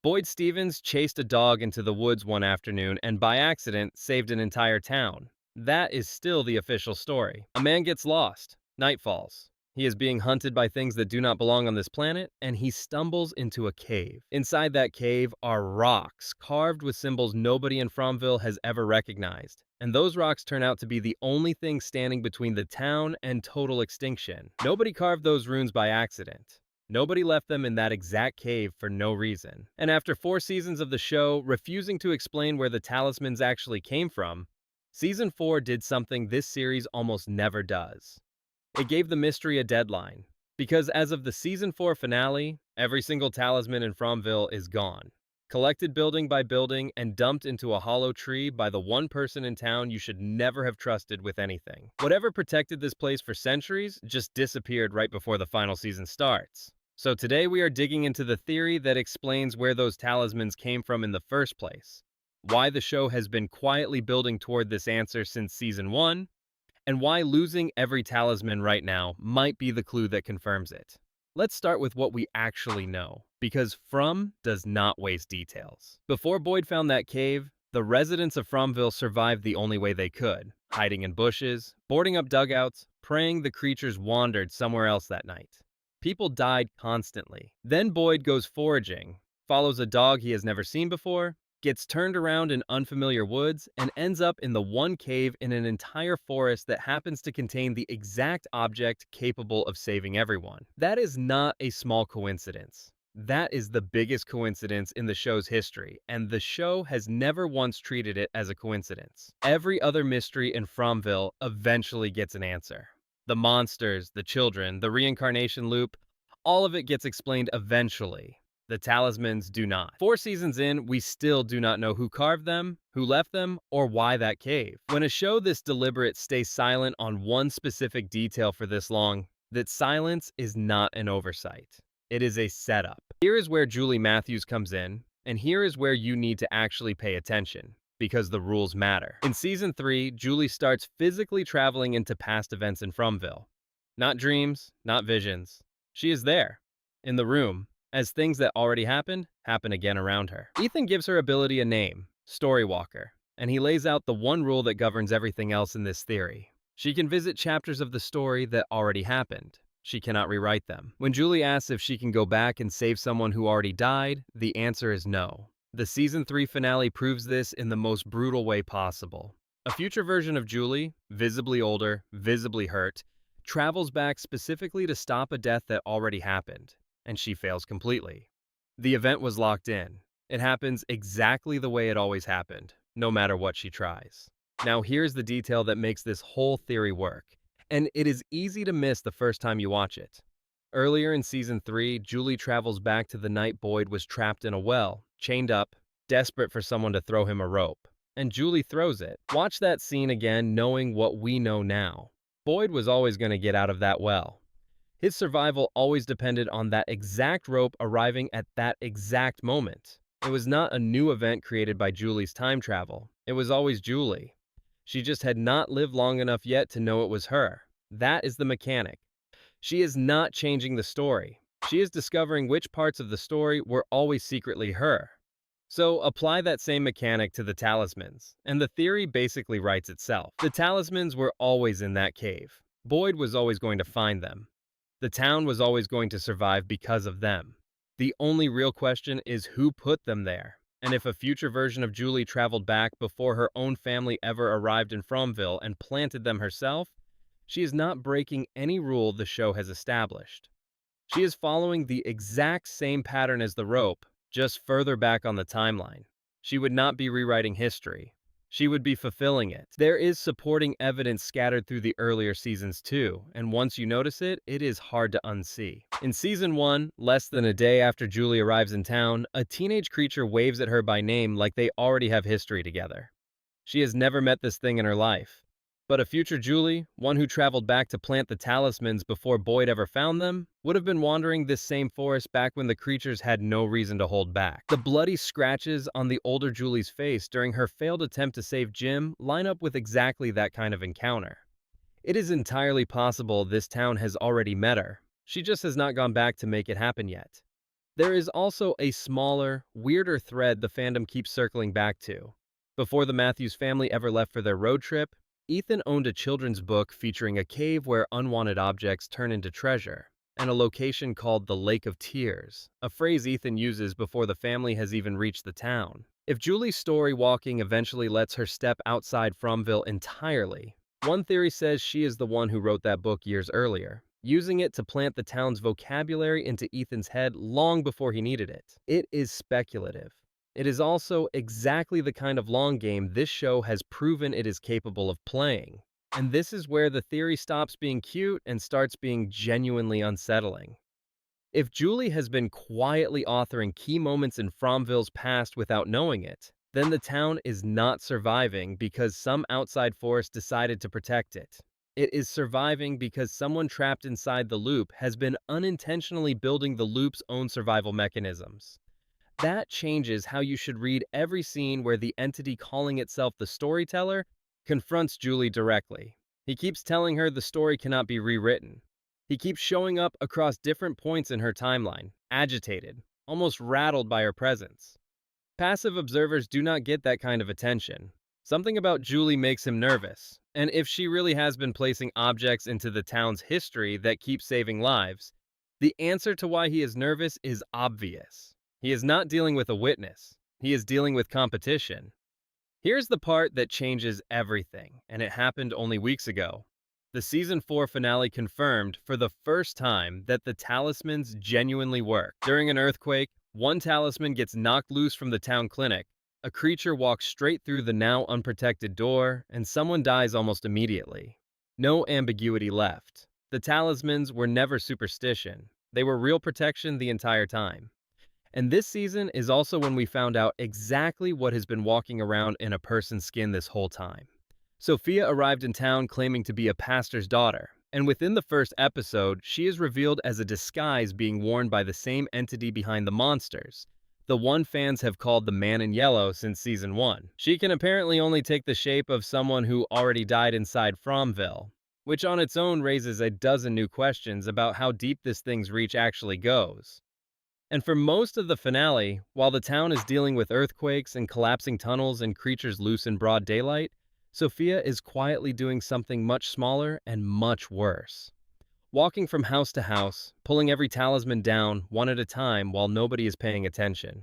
Boyd Stevens chased a dog into the woods one afternoon and by accident saved an entire town. That is still the official story. A man gets lost. Night falls. He is being hunted by things that do not belong on this planet, and he stumbles into a cave. Inside that cave are rocks carved with symbols nobody in Fromville has ever recognized. And those rocks turn out to be the only thing standing between the town and total extinction. Nobody carved those runes by accident. Nobody left them in that exact cave for no reason. And after 4 seasons of the show refusing to explain where the talismans actually came from, Season 4 did something this series almost never does. It gave the mystery a deadline, because as of the Season 4 finale, every single talisman in Fromville is gone. Collected building by building and dumped into a hollow tree by the one person in town you should never have trusted with anything. Whatever protected this place for centuries just disappeared right before the final season starts. So today we are digging into the theory that explains where those talismans came from in the first place, why the show has been quietly building toward this answer since Season 1, and why losing every talisman right now might be the clue that confirms it. Let's start with what we actually know, because From does not waste details. Before Boyd found that cave, the residents of Fromville survived the only way they could, hiding in bushes, boarding up dugouts, praying the creatures wandered somewhere else that night. People died constantly. Then Boyd goes foraging, follows a dog he has never seen before, gets turned around in unfamiliar woods, and ends up in the one cave in an entire forest that happens to contain the exact object capable of saving everyone. That is not a small coincidence. That is the biggest coincidence in the show's history, and the show has never once treated it as a coincidence. Every other mystery in Fromville eventually gets an answer. The monsters, the children, the reincarnation loop, all of it gets explained eventually. The talismans do not. 4 seasons in, we still do not know who carved them, who left them, or why that cave. When a show this deliberate stays silent on one specific detail for this long, that silence is not an oversight. It is a setup. Here is where Julie Matthews comes in, and here is where you need to actually pay attention, because the rules matter. In Season 3, Julie starts physically traveling into past events in Fromville. Not dreams, not visions. She is there, in the room, as things that already happened happen again around her. Ethan gives her ability a name, Storywalker, and he lays out the one rule that governs everything else in this theory. She can visit chapters of the story that already happened. She cannot rewrite them. When Julie asks if she can go back and save someone who already died, the answer is no. The Season 3 finale proves this in the most brutal way possible. A future version of Julie, visibly older, visibly hurt, travels back specifically to stop a death that already happened, and she fails completely. The event was locked in. It happens exactly the way it always happened, no matter what she tries. Now here's the detail that makes this whole theory work, and it is easy to miss the first time you watch it. Earlier in Season 3, Julie travels back to the night Boyd was trapped in a well, chained up, desperate for someone to throw him a rope. And Julie throws it. Watch that scene again knowing what we know now. Boyd was always going to get out of that well. His survival always depended on that exact rope arriving at that exact moment. It was not a new event created by Julie's time travel. It was always Julie. She just had not lived long enough yet to know it was her. That is the mechanic. She is not changing the story. She is discovering which parts of the story were always secretly her. So apply that same mechanic to the talismans, and the theory basically writes itself. The talismans were always in that cave. Boyd was always going to find them. The town was always going to survive because of them. The only real question is who put them there. And if a future version of Julie traveled back before her own family ever arrived in Fromville and planted them herself, she is not breaking any rule the show has established. She is following the exact same pattern as the rope, just further back on the timeline. She would not be rewriting history. She would be fulfilling it. There is supporting evidence scattered through the earlier seasons too, and once you notice it, it is hard to unsee. In Season 1, less than a day after Julie arrives in town, a teenage creature waves at her by name like they already have history together. She has never met this thing in her life. But a future Julie, one who traveled back to plant the talismans before Boyd ever found them, would have been wandering this same forest back when the creatures had no reason to hold back. The bloody scratches on the older Julie's face during her failed attempt to save Jim line up with exactly that kind of encounter. It is entirely possible this town has already met her. She just has not gone back to make it happen yet. There is also a smaller, weirder thread the fandom keeps circling back to. Before the Matthews family ever left for their road trip, Ethan owned a children's book featuring a cave where unwanted objects turn into treasure, and a location called the Lake of Tears, a phrase Ethan uses before the family has even reached the town. If Julie's story walking eventually lets her step outside Fromville entirely, one theory says she is the one who wrote that book years earlier, using it to plant the town's vocabulary into Ethan's head long before he needed it. It is speculative. It is also exactly the kind of long game this show has proven it is capable of playing. And this is where the theory stops being cute and starts being genuinely unsettling. If Julie has been quietly authoring key moments in Fromville's past without knowing it, then the town is not surviving because some outside force decided to protect it. It is surviving because someone trapped inside the loop has been unintentionally building the loop's own survival mechanisms. That changes how you should read every scene where the entity calling itself the storyteller confronts Julie directly. He keeps telling her the story cannot be rewritten. He keeps showing up across different points in her timeline, agitated, almost rattled by her presence. Passive observers do not get that kind of attention. Something about Julie makes him nervous, and if she really has been placing objects into the town's history that keep saving lives, the answer to why he is nervous is obvious. He is not dealing with a witness. He is dealing with competition. Here's the part that changes everything, and it happened only weeks ago. The Season 4 finale confirmed for the first time that the talismans genuinely work. During an earthquake, one talisman gets knocked loose from the town clinic, a creature walks straight through the now unprotected door, and someone dies almost immediately. No ambiguity left. The talismans were never superstition. They were real protection the entire time. And this season is also when we found out exactly what has been walking around in a person's skin this whole time. Sophia arrived in town claiming to be a pastor's daughter, and within the first episode, she is revealed as a disguise being worn by the same entity behind the monsters, the one fans have called the Man in Yellow since Season 1. She can apparently only take the shape of someone who already died inside Fromville, which on its own raises a dozen new questions about how deep this thing's reach actually goes. And for most of the finale, while the town is dealing with earthquakes and collapsing tunnels and creatures loose in broad daylight, Sophia is quietly doing something much smaller and much worse. Walking from house to house, pulling every talisman down one at a time while nobody is paying attention.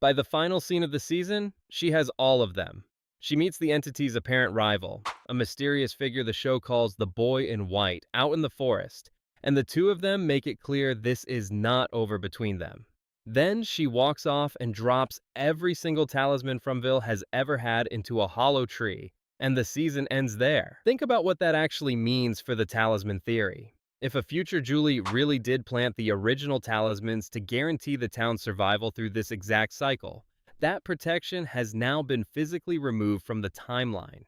By the final scene of the season, she has all of them. She meets the entity's apparent rival, a mysterious figure the show calls the Boy in White, out in the forest, and the two of them make it clear this is not over between them. Then she walks off and drops every single talisman Fromville has ever had into a hollow tree, and the season ends there. Think about what that actually means for the talisman theory. If a future Julie really did plant the original talismans to guarantee the town's survival through this exact cycle, that protection has now been physically removed from the timeline.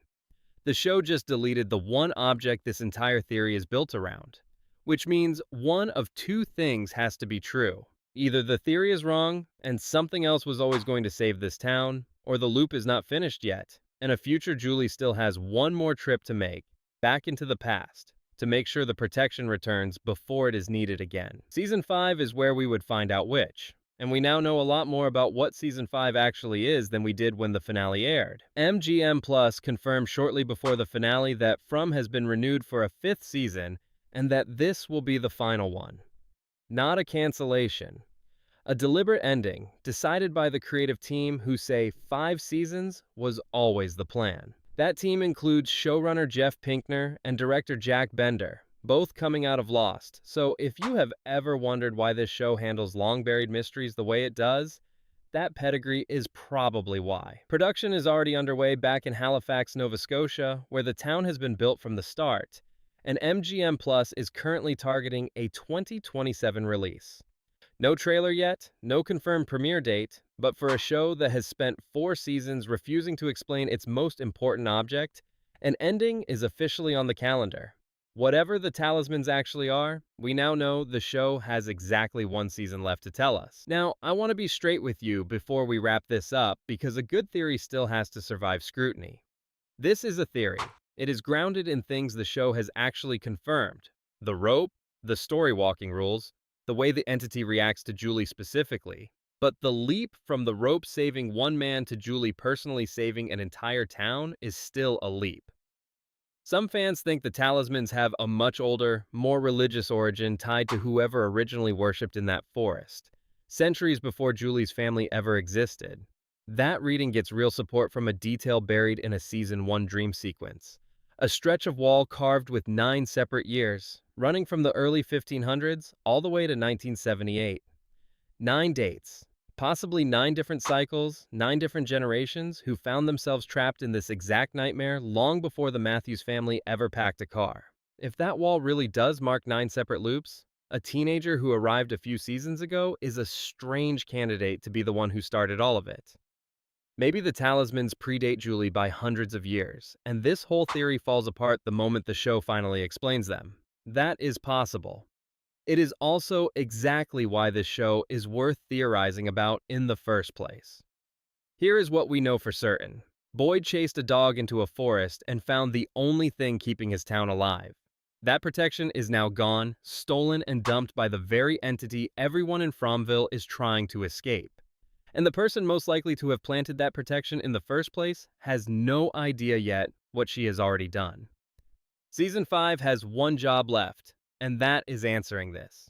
The show just deleted the one object this entire theory is built around, which means one of two things has to be true. Either the theory is wrong, and something else was always going to save this town, or the loop is not finished yet, and a future Julie still has one more trip to make, back into the past, to make sure the protection returns before it is needed again. Season 5 is where we would find out which, and we now know a lot more about what Season 5 actually is than we did when the finale aired. MGM Plus confirmed shortly before the finale that From has been renewed for a 5th season, and that this will be the final one. Not a cancellation. A deliberate ending, decided by the creative team who say 5 seasons was always the plan. That team includes showrunner Jeff Pinkner and director Jack Bender, both coming out of Lost, so if you have ever wondered why this show handles long-buried mysteries the way it does, that pedigree is probably why. Production is already underway back in Halifax, Nova Scotia, where the town has been built from the start, and MGM Plus is currently targeting a 2027 release. No trailer yet, no confirmed premiere date, but for a show that has spent 4 seasons refusing to explain its most important object, an ending is officially on the calendar. Whatever the talismans actually are, we now know the show has exactly 1 season left to tell us. Now, I want to be straight with you before we wrap this up because a good theory still has to survive scrutiny. This is a theory. It is grounded in things the show has actually confirmed. The rope, the story walking rules, the way the entity reacts to Julie specifically, but the leap from the rope saving one man to Julie personally saving an entire town is still a leap. Some fans think the Talismans have a much older, more religious origin tied to whoever originally worshipped in that forest, centuries before Julie's family ever existed. That reading gets real support from a detail buried in a Season 1 dream sequence. A stretch of wall carved with 9 separate years, running from the early 1500s all the way to 1978. 9 dates, possibly 9 different cycles, 9 different generations who found themselves trapped in this exact nightmare long before the Matthews family ever packed a car. If that wall really does mark 9 separate loops, a teenager who arrived a few seasons ago is a strange candidate to be the one who started all of it. Maybe the Talismans predate Julie by hundreds of years, and this whole theory falls apart the moment the show finally explains them. That is possible. It is also exactly why this show is worth theorizing about in the first place. Here is what we know for certain. Boyd chased a dog into a forest and found the only thing keeping his town alive. That protection is now gone, stolen, and dumped by the very entity everyone in Fromville is trying to escape. And the person most likely to have planted that protection in the first place has no idea yet what she has already done. Season 5 has one job left, and that is answering this.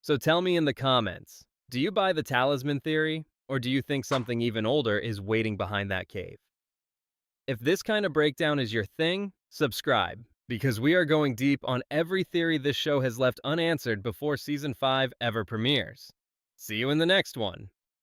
So tell me in the comments, do you buy the talisman theory, or do you think something even older is waiting behind that cave? If this kind of breakdown is your thing, subscribe, because we are going deep on every theory this show has left unanswered before Season 5 ever premieres. See you in the next one.